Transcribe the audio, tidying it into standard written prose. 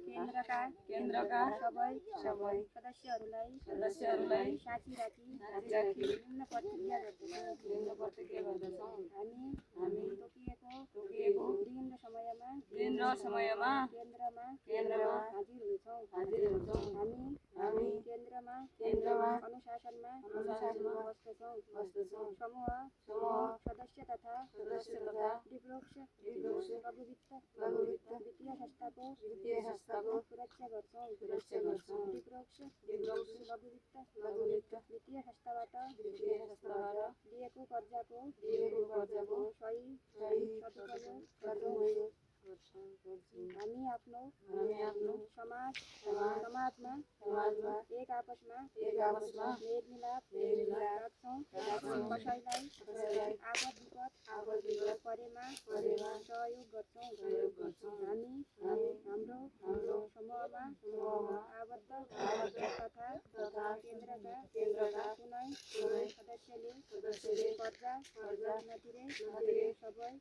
केन्द्रका सबै सदस्यहरूलाई साथी राखी निम्न प्रतिज्ञा गर्दछौँ। हामी तोकिएको दिन र समयमा केन्द्रमा हाजिर हुन्छौँ। हामी केन्द्रमा अनुशासनमा बस्दछौँ। समूह सदस्य तथा डिप्लोक्स लघु वित्तीय संस्थाको सुरक्षा गर्छौँ। डिप्लोक्स लघु वित्तीय संस्थाबाट लिएको कर्जाको सही सदुपयोग हामी आफ्नो समाजमा एक आपसमा मेलमिलाप राख्छौँ। कसैलाई आपद विपद परेमा सहयोग गर्छौँ। हामी हाम्रो समूहमा आबद्ध तथा केन्द्रका कुनै सदस्यले कर्जा नतिरे सबै